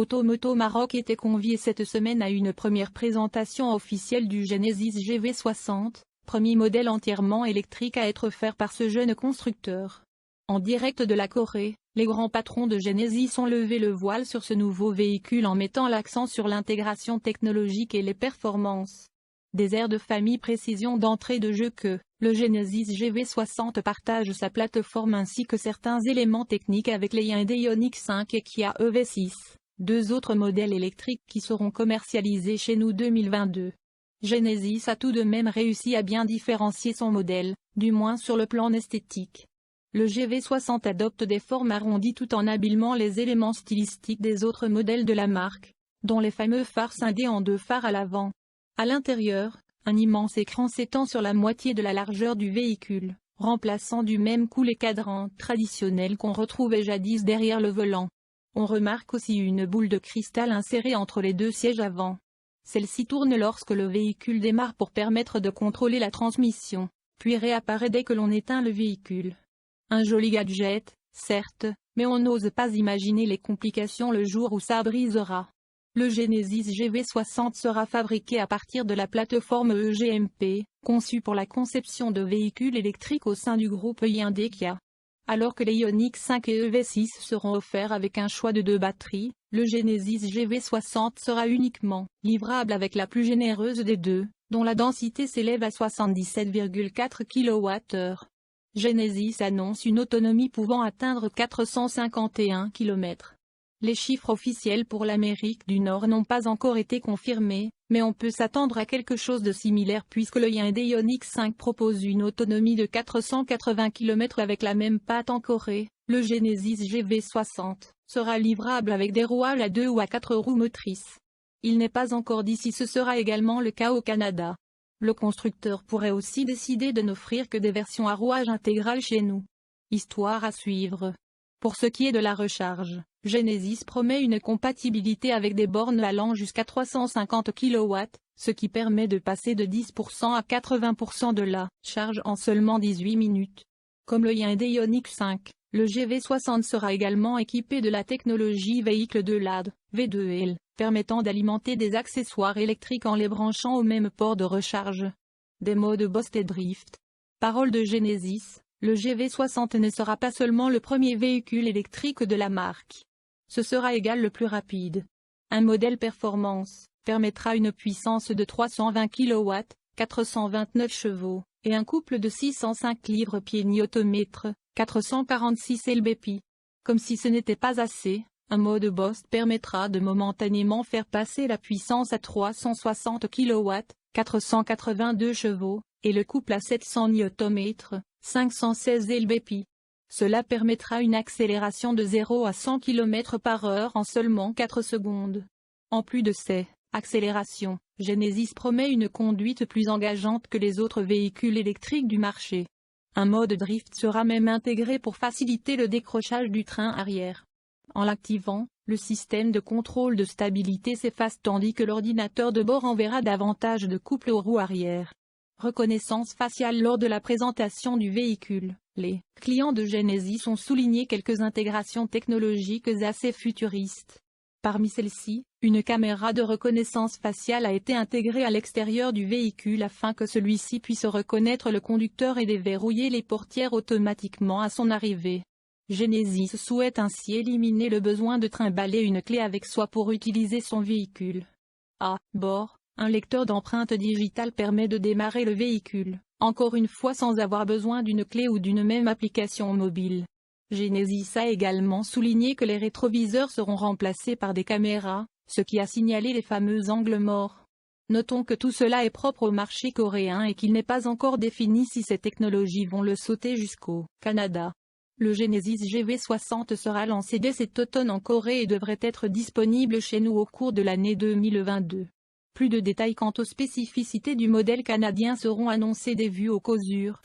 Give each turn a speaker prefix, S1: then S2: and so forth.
S1: Automoto Maroc était convié cette semaine à une première présentation officielle du Genesis GV60, premier modèle entièrement électrique à être offert par ce jeune constructeur. En direct de la Corée, les grands patrons de Genesis ont levé le voile sur ce nouveau véhicule en mettant l'accent sur l'intégration technologique et les performances. Des airs de famille précision d'entrée de jeu que le Genesis GV60 partage sa plateforme ainsi que certains éléments techniques avec les Hyundai Ioniq 5 et Kia EV6, deux autres modèles électriques qui seront commercialisés chez nous 2022. Genesis a tout de même réussi à bien différencier son modèle, du moins sur le plan esthétique. Le GV60 adopte des formes arrondies tout en habilement les éléments stylistiques des autres modèles de la marque, dont les fameux phares scindés en deux phares à l'avant. À l'intérieur, un immense écran s'étend sur la moitié de la largeur du véhicule, remplaçant du même coup les cadrans traditionnels qu'on retrouvait jadis derrière le volant. On remarque aussi une boule de cristal insérée entre les deux sièges avant. Celle-ci tourne lorsque le véhicule démarre pour permettre de contrôler la transmission, puis réapparaît dès que l'on éteint le véhicule. Un joli gadget, certes, mais on n'ose pas imaginer les complications le jour où ça brisera. Le Genesis GV60 sera fabriqué à partir de la plateforme EGMP, conçue pour la conception de véhicules électriques au sein du groupe Hyundai Kia. Alors que les Ioniq 5 et EV6 seront offerts avec un choix de deux batteries, le Genesis GV60 sera uniquement livrable avec la plus généreuse des deux, dont la densité s'élève à 77,4 kWh. Genesis annonce une autonomie pouvant atteindre 451 km. Les chiffres officiels pour l'Amérique du Nord n'ont pas encore été confirmés, mais on peut s'attendre à quelque chose de similaire puisque le Hyundai Ioniq 5 propose une autonomie de 480 km avec la même patte en Corée. Le Genesis GV60 sera livrable avec des rouages à 2 ou à 4 roues motrices. Il n'est pas encore dit si ce sera également le cas au Canada. Le constructeur pourrait aussi décider de n'offrir que des versions à rouage intégral chez nous. Histoire à suivre. Pour ce qui est de la recharge, Genesis promet une compatibilité avec des bornes allant jusqu'à 350 kW, ce qui permet de passer de 10% à 80% de la charge en seulement 18 minutes. Comme le Hyundai Ioniq 5, le GV60 sera également équipé de la technologie véhicule de LAD, V2L, permettant d'alimenter des accessoires électriques en les branchant au même port de recharge. Des modes Boost et Drift. Parole de Genesis. Le GV60 ne sera pas seulement le premier véhicule électrique de la marque. Ce sera également le plus rapide. Un modèle performance permettra une puissance de 320 kW, 429 chevaux, et un couple de 605 livres-pieds Nm, 446 lbp. Comme si ce n'était pas assez, un mode Boost permettra de momentanément faire passer la puissance à 360 kW, 482 chevaux, et le couple à 700 Nm, 516 lbp. Cela permettra une accélération de 0 à 100 km/h en seulement 4 secondes. En plus de ces accélérations, Genesis promet une conduite plus engageante que les autres véhicules électriques du marché. Un mode drift sera même intégré pour faciliter le décrochage du train arrière. En l'activant, le système de contrôle de stabilité s'efface tandis que l'ordinateur de bord enverra davantage de couple aux roues arrière. Reconnaissance faciale. Lors de la présentation du véhicule, les clients de Genesis ont souligné quelques intégrations technologiques assez futuristes. Parmi celles-ci, une caméra de reconnaissance faciale a été intégrée à l'extérieur du véhicule afin que celui-ci puisse reconnaître le conducteur et déverrouiller les portières automatiquement à son arrivée. Genesis souhaite ainsi éliminer le besoin de trimballer une clé avec soi pour utiliser son véhicule. À bord, un lecteur d'empreintes digitales permet de démarrer le véhicule, encore une fois sans avoir besoin d'une clé ou d'une même application mobile. Genesis a également souligné que les rétroviseurs seront remplacés par des caméras, ce qui a signalé les fameux angles morts. Notons que tout cela est propre au marché coréen et qu'il n'est pas encore défini si ces technologies vont le sauter jusqu'au Canada. Le Genesis GV60 sera lancé dès cet automne en Corée et devrait être disponible chez nous au cours de l'année 2022. Plus de détails quant aux spécificités du modèle canadien seront annoncés dès vues au COSUR.